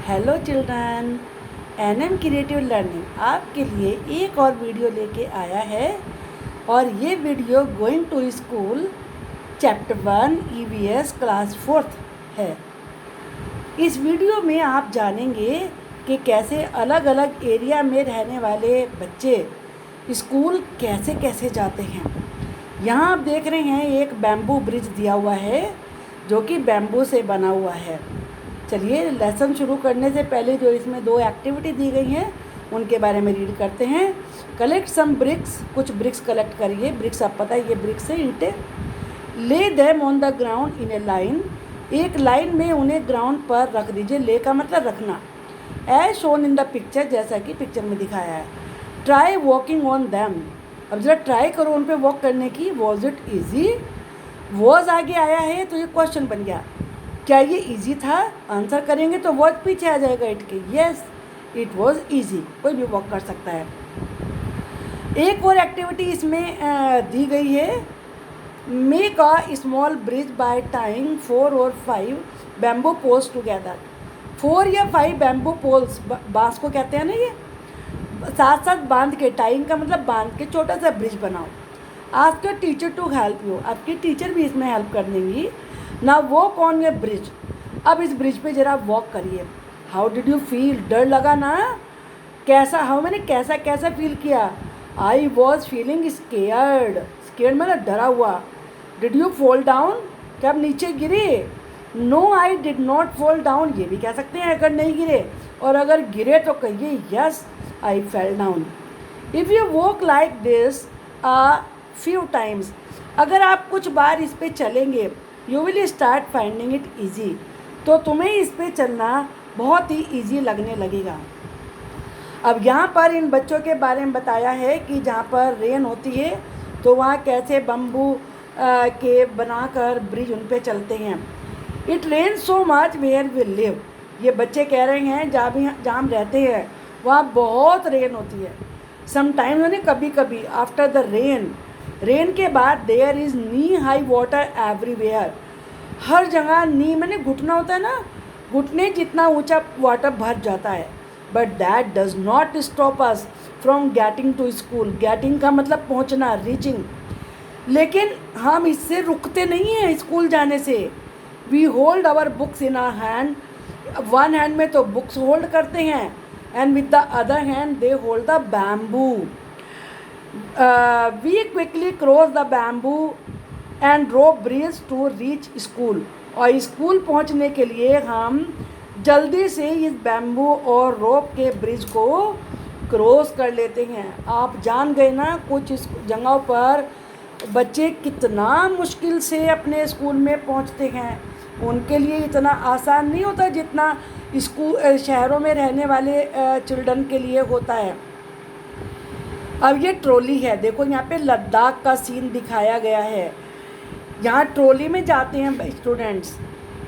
Hello children, NM creative learning आपके लिए एक और वीडियो लेके आया है और ये video going to school chapter 1 EVS class 4th है। इस वीडियो में आप जानेंगे कि कैसे अलग अलग एरिया में रहने वाले बच्चे स्कूल कैसे कैसे जाते हैं। यहाँ आप देख रहे हैं एक बैम्बू ब्रिज दिया हुआ है जो कि बैम्बू से बना हुआ है। चलिए लेसन शुरू करने से पहले जो इसमें दो एक्टिविटी दी गई हैं उनके बारे में रीड करते हैं। कलेक्ट सम ब्रिक्स, कुछ ब्रिक्स कलेक्ट करिए। ब्रिक्स आप पता है ये ब्रिक्स है, ईंटें। ले them on the ground in A line, एक लाइन में उन्हें ग्राउंड पर रख दीजिए। ले का मतलब रखना। As shown in the picture, जैसा कि पिक्चर में दिखाया है। ट्राई वॉकिंग ऑन दैम, अब ज़रा ट्राई करो उन पर वॉक करने की। वॉज इट ईजी, वॉज आगे आया है तो ये क्वेश्चन बन गया, क्या ये इजी था? आंसर करेंगे तो वॉज पीछे आ जाएगा इट के। यस इट वॉज इजी, कोई भी वॉक कर सकता है। एक और एक्टिविटी इसमें दी गई है। Make a small bridge by tying 4 और 5 बैम्बू पोल्स टुगेदर। 4 या 5 बैम्बू पोल्स, बांस को कहते हैं ना, ये साथ साथ बांध के, टाइंग का मतलब बांध के छोटा सा ब्रिज बनाओ। Ask your teacher to help you, आपकी टीचर भी इसमें हेल्प कर देंगी ना। वॉक ऑन ये ब्रिज, अब इस ब्रिज पे जरा वॉक करिए। हाउ डिड यू फील, डर लगा ना? कैसा, हाउ मैंने कैसा कैसा फील किया? I was feeling scared, scared मतलब डरा हुआ। डिड यू फॉल डाउन, क्या आप नीचे गिरे? No I did not fall down, ये भी कह सकते हैं अगर नहीं गिरे, और अगर गिरे तो कहिए yes I fell down. If you walk like this a few times, अगर आप कुछ बार इस पे चलेंगे, you will start finding it easy, तो तुम्हें इस पे चलना बहुत ही ईजी लगने लगेगा। अब यहाँ पर इन बच्चों के बारे में बताया है कि जहाँ पर रेन होती है तो वहाँ कैसे बम्बू के बनाकर ब्रिज उन पे चलते हैं। It rain so much where we live, ये बच्चे कह रहे हैं जहाँ हम रहते हैं वहाँ बहुत रेन होती है। समटाइम्स यानी कभी कभी, आफ्टर द रेन, रेन के बाद there is knee high water everywhere, हर जगह नी मैंने घुटना होता है ना, घुटने जितना ऊंचा वाटर भर जाता है। But that does not stop us from getting to school, getting का मतलब पहुंचना, रीचिंग, लेकिन हम इससे रुकते नहीं हैं स्कूल जाने से। We hold our books in our hand, one hand में तो बुक्स होल्ड करते हैं and with the other hand they hold the bamboo. We quickly cross the bamboo and rope bridge to reach school, और school पहुंचने के लिए हम जल्दी से इस बैम्बू और रोप के ब्रिज को क्रॉस कर लेते हैं। आप जान गए ना कुछ जगहों पर बच्चे कितना मुश्किल से अपने स्कूल में पहुंचते हैं, उनके लिए इतना आसान नहीं होता जितना स्कूल शहरों में रहने वाले चिल्ड्रन के लिए होता है। अब ये ट्रॉली है, देखो यहाँ पे लद्दाख का सीन दिखाया गया है। यहाँ ट्रॉली में जाते हैं students.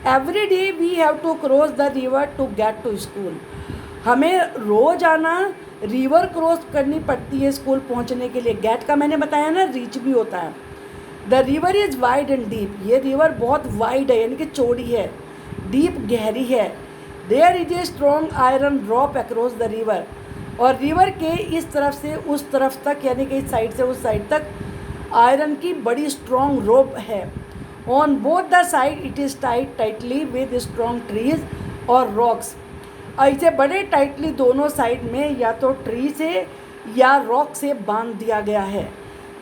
Every day we have to cross the river to get to school, हमें रोज आना रिवर क्रॉस करनी पड़ती है स्कूल पहुँचने के लिए। गेट का मैंने बताया ना, रीच भी होता है। The river is wide and deep, ये रिवर बहुत वाइड है यानी कि चौड़ी है, डीप गहरी है। There is a strong iron rope across the river, और रिवर के इस तरफ से उस तरफ तक यानी कि इस साइड से उस साइड तक आयरन की बड़ी स्ट्रॉन्ग रोप है। On both the side it is tight tightly with strong trees और रॉक्स, ऐसे बड़े टाइटली दोनों साइड में या तो ट्री से या रॉक से बांध दिया गया है।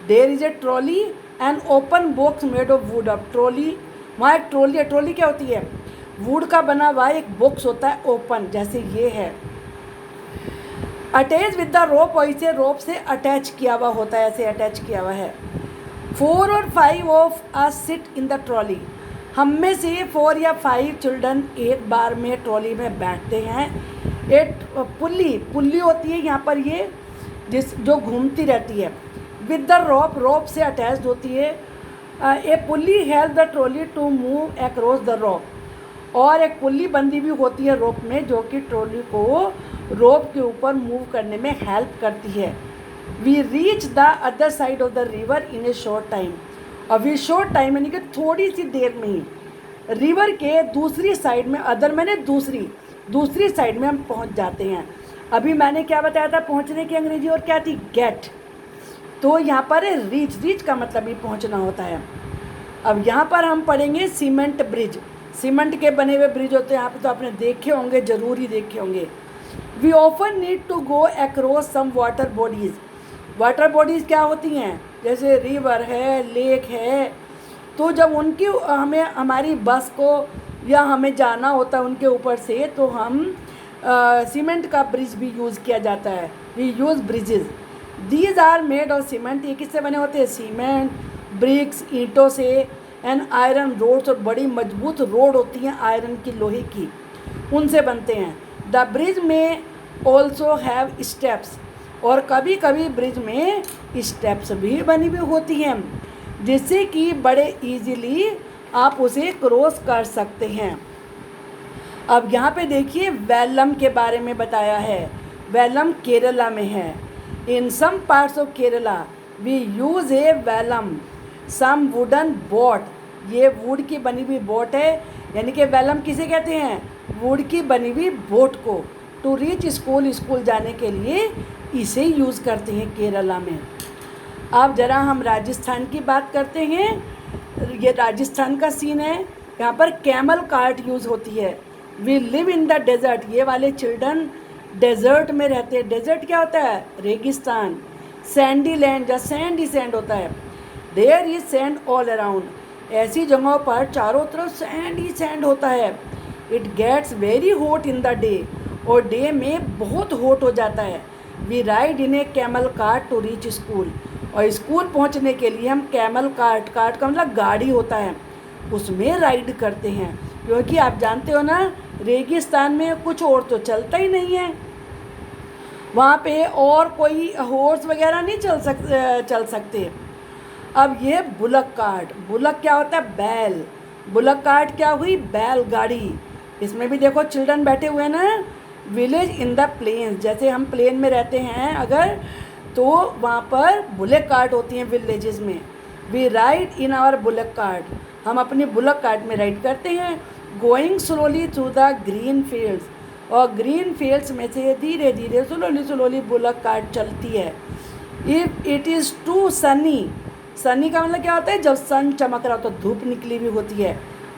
There is a trolley and open box made of wood, अब ट्रॉली, वहाँ एक ट्रॉली है। ट्रॉली क्या होती है? वुड का बना हुआ एक बॉक्स होता है ओपन, जैसे ये है। अटैच विद द रोप, और इसे रोप से अटैच किया हुआ होता है, ऐसे अटैच किया हुआ है। 4 और 5 of us sit in the trolley, हम में से 4 या 5 चिल्ड्रन एक बार में ट्रॉली में बैठते हैं। एक पुल्ली होती है यहाँ पर, ये जो घूमती रहती है। विद द रोप, रोप से अटैच होती है। A pulley help the trolley to move across the rope, और एक पुल्ली बंदी भी होती है रोप में जो कि ट्रॉली को रोप के ऊपर मूव करने में हेल्प करती है। We reach the other side of the river in a short time, अभी शॉर्ट टाइम यानी कि थोड़ी सी देर में ही रिवर के दूसरी साइड में, अदर मैंने दूसरी, दूसरी साइड में हम पहुंच जाते हैं। अभी मैंने क्या बताया था पहुंचने की अंग्रेजी और क्या थी, गेट। तो यहाँ पर रीच, रीच का मतलब ही पहुंचना होता है। अब यहाँ पर हम पढ़ेंगे सीमेंट ब्रिज। सीमेंट के बने हुए ब्रिज होते हैं, यहाँ पे तो आपने देखे होंगे, ज़रूर ही देखे होंगे। We often need to go across some water bodies. Water bodies क्या होती हैं, जैसे रिवर है, लेक है, तो जब उनकी हमें हमारी बस को या हमें जाना होता है उनके ऊपर से, तो हम सीमेंट का ब्रिज भी यूज़ किया जाता है। We use bridges, these are made of cement. ये किससे बने होते हैं, सीमेंट, ब्रिक्स, ईंटों से, एंड आयरन रोड्स, और बड़ी मजबूत रोड होती हैं आयरन की, लोहे की, उनसे बनते हैं। द ब्रिज में ऑल्सो हैव स्टेप्स, और कभी कभी ब्रिज में स्टेप्स भी बनी हुई होती हैं, जिससे कि बड़े इजीली आप उसे क्रॉस कर सकते हैं। अब यहाँ पे देखिए वेलम के बारे में बताया है। वेलम केरला में है। In some parts of Kerala we use a vallam some wooden boat. ये वुड की बनी हुई बोट है, यानी कि वेलम किसे कहते हैं, वुड की बनी हुई बोट को। टू रीच स्कूल, स्कूल जाने के लिए इसे यूज़ करते हैं केरला में। अब ज़रा हम राजस्थान की बात करते हैं। ये राजस्थान का सीन है। यहाँ पर कैमल कार्ट यूज़ होती है। We live in the desert. ये वाले चिल्ड्रन डेजर्ट में रहते हैं। डेजर्ट क्या होता है, रेगिस्तान। सैंडी लैंड, जहाँ सैंड ही सैंड होता है। There is sand all around. ऐसी जगहों पर चारों तरफ सैंड ही सैंड होता है। It gets very hot in the day, और डे में बहुत हॉट हो जाता है। We ride in a camel cart to reach school. और स्कूल पहुंचने के लिए हम कैमल कार्ट, कार्ट का मतलब गाड़ी होता है, उसमें राइड करते हैं। क्योंकि आप जानते हो ना, रेगिस्तान में कुछ और तो चलता ही नहीं है, वहाँ पे और कोई हॉर्स वगैरह नहीं चल सकते। अब ये बुलक कार्ट, बुलक क्या होता है, बैल। बुलक कार्ट क्या हुई, बैल गाड़ी। इसमें भी देखो चिल्ड्रन बैठे हुए हैं ना। विलेज इन द प्लेन्स, जैसे हम प्लेन में रहते हैं अगर, तो वहाँ पर बुलक कार्ट होती हैं विलेजेस में। We ride in our bullock cart, हम अपनी बुलक कार्ट में राइड करते हैं। Going slowly through the green fields, और ग्रीन फील्ड्स में से धीरे धीरे स्लोली स्लोली बुलक कार्ट चलती है। If it is too sunny, sunny का मतलब क्या होता है, जब सन चमक रहा हो तो धूप निकली हुई होती है,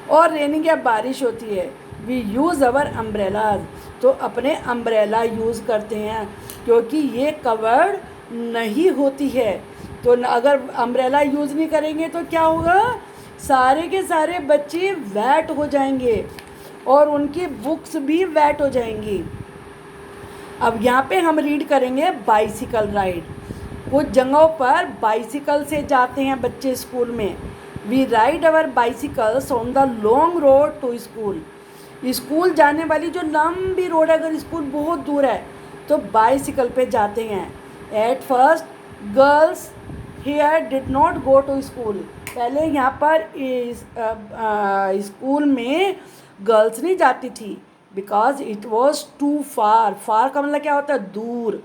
और रेनिंग या बारिश होती है। वी यूज़ अवर अम्ब्रेलाज, तो अपने अम्ब्रेला यूज़ करते हैं, क्योंकि ये कवर्ड नहीं होती है। तो अगर अम्ब्रेला यूज़ नहीं करेंगे तो क्या होगा, सारे के सारे बच्चे वेट हो जाएंगे, और उनकी बुक्स भी वेट हो जाएंगी। अब यहाँ पे हम रीड करेंगे बाइसिकल राइड। कुछ जगहों पर बाइसिकल से जाते हैं बच्चे स्कूल में। We ride our bicycles on the long road to school. School जाने वाली जो लंबी रोड है, अगर स्कूल बहुत दूर है तो बाइसिकल पे जाते हैं। At first girls here did not go to school. पहले यहाँ पर स्कूल में गर्ल्स नहीं जाती थी, because it was too far. Far का मतलब क्या होता है, दूर,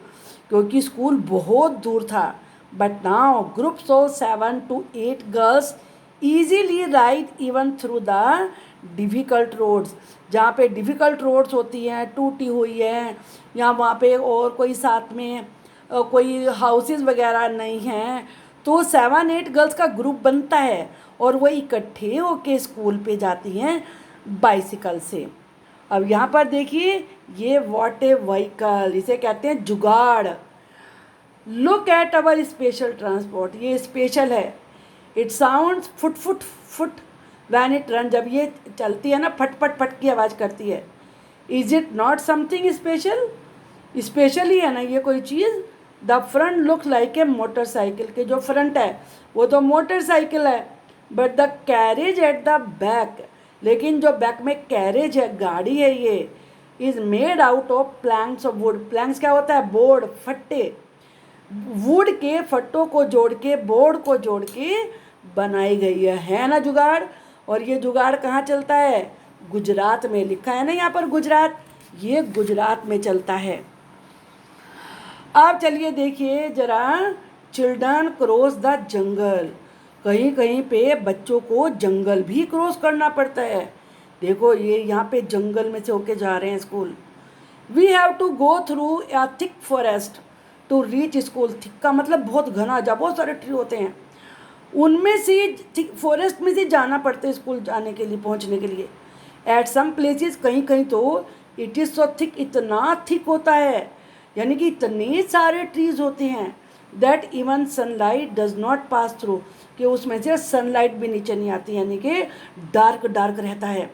क्योंकि स्कूल बहुत दूर था। But now groups of 7 to 8 girls easily ride even through the difficult roads. जहाँ पे डिफ़िकल्ट रोड्स होती हैं, टूटी हुई है, या वहाँ पे और कोई साथ में कोई हाउसेस वगैरह नहीं हैं, तो 7-8 गर्ल्स का ग्रुप बनता है, और वो इकट्ठे होके स्कूल पे जाती हैं बाइसिकल से। अब यहाँ पर देखिए, ये व्हाट ए व्हीकल, इसे कहते हैं जुगाड़। Look at our special transport, ये स्पेशल है। It sounds foot foot foot when it run, जब ये चलती है ना, फट फट फट की आवाज़ करती है। Is it not something special, special ही है ना ये कोई चीज़। The front look like a motorcycle, के जो फ्रंट है वो तो मोटरसाइकिल है, but the carriage at the back, लेकिन जो बैक में कैरेज है, गाड़ी है, ये is made out of planks of wood. Planks क्या होता है, बोर्ड, फट्टे। वुड के फट्टों को जोड़ के, बोर्ड को जोड़ के बनाई गई है ना जुगाड़। और ये जुगाड़ कहाँ चलता है, गुजरात में। लिखा है ना यहाँ पर गुजरात, ये गुजरात में चलता है। अब चलिए देखिए ज़रा, चिल्ड्रन क्रॉस द जंगल। कहीं कहीं पे बच्चों को जंगल भी क्रॉस करना पड़ता है। देखो ये यहाँ पे जंगल में से होके जा रहे हैं school. We have to go through a thick forest to reach school. Thick का मतलब बहुत घना, जहाँ बहुत सारे ट्री होते हैं, उनमें से थिक फॉरेस्ट में से जाना पड़ता है स्कूल जाने के लिए, पहुँचने के लिए। एट सम प्लेसेस, कहीं कहीं तो इट इज़ सो थिक, इतना थिक होता है, यानी कि इतने सारे ट्रीज होते हैं that even sunlight does not pass through, कि उसमें से सनलाइट भी नीचे नहीं आती, यानी कि डार्क डार्क रहता है।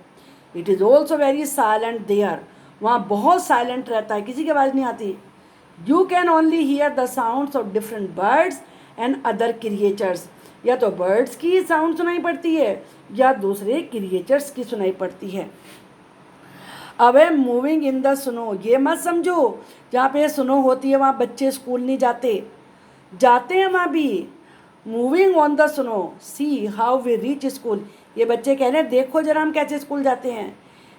It is also very silent there, वहाँ बहुत साइलेंट रहता है, किसी की आवाज़ नहीं आती। You can only here the sounds of different birds and other creatures, या तो बर्ड्स की साउंड सुनाई पड़ती है या दूसरे क्रिएचर्स की सुनाई पड़ती है। अब है मूविंग इन द स्नो, ये मत समझो जहाँ पे स्नो होती है वहाँ बच्चे स्कूल नहीं जाते, जाते हैं वहाँ भी। Moving on the snow, see how we reach school, ये बच्चे कह रहे हैं देखो जरा हम कैसे स्कूल जाते हैं।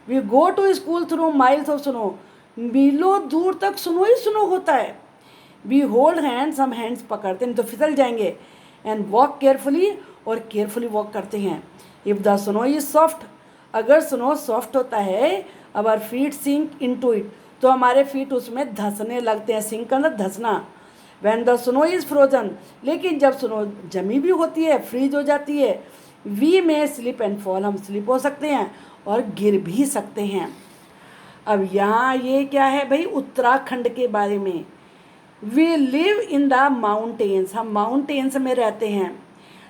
We go to school through miles of snow, मीलों दूर तक स्नो ही स्नो होता है। वी होल्ड हैंड्स, हम हैंड्स पकड़ते हैं तो फिसल जाएंगे। एंड वॉक केयरफुली, और केयरफुली वॉक करते हैं। If the snow is soft, अगर स्नो सॉफ्ट होता है, our feet sink into it, तो हमारे फीट उसमें धंसने लगते हैं। सिंक का मतलब धंसना। When the snow is frozen, लेकिन जब स्नो जमी भी होती है, फ्रीज हो जाती है, वी में स्लिप एंड फॉल, हम स्लिप हो सकते हैं और गिर भी सकते हैं। अब यहाँ ये क्या है भाई, उत्तराखंड के बारे में। We live in the mountains, हम माउंटेन्स में रहते हैं।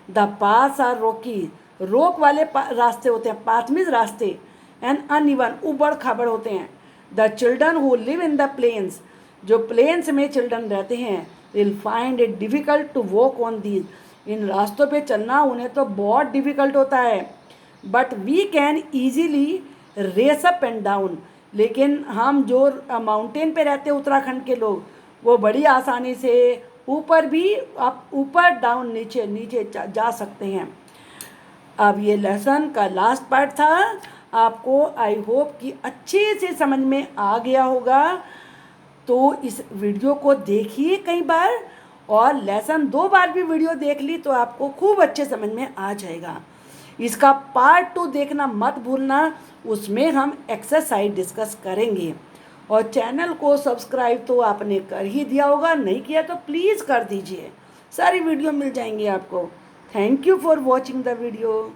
द पास आर रोकी, रोक वाले रास्ते होते हैं, पाथ मीन्स रास्ते, एंड अनइवन, उबड़ खाबड़ होते हैं। The children who live in the plains, जो प्लेन्स में चिल्ड्रन रहते हैं, will find it difficult to walk on these, इन रास्तों पे चलना उन्हें तो बहुत डिफ़िकल्ट होता है। But we can easily race up and down, लेकिन हम जो माउंटेन पे रहते हैं उत्तराखंड के लोग, वो बड़ी आसानी से ऊपर भी, आप ऊपर डाउन नीचे नीचे जा सकते हैं। अब ये लेसन का लास्ट पार्ट था, आपको आई होप कि अच्छे से समझ में आ गया होगा। तो इस वीडियो को देखिए कई बार, और लेसन 2 बार भी वीडियो देख ली तो आपको खूब अच्छे समझ में आ जाएगा। इसका पार्ट 2 देखना मत भूलना, उसमें हम एक्सरसाइज डिस्कस करेंगे। और चैनल को सब्सक्राइब तो आपने कर ही दिया होगा, नहीं किया तो प्लीज़ कर दीजिए, सारी वीडियो मिल जाएंगी आपको। Thank you for watching the video.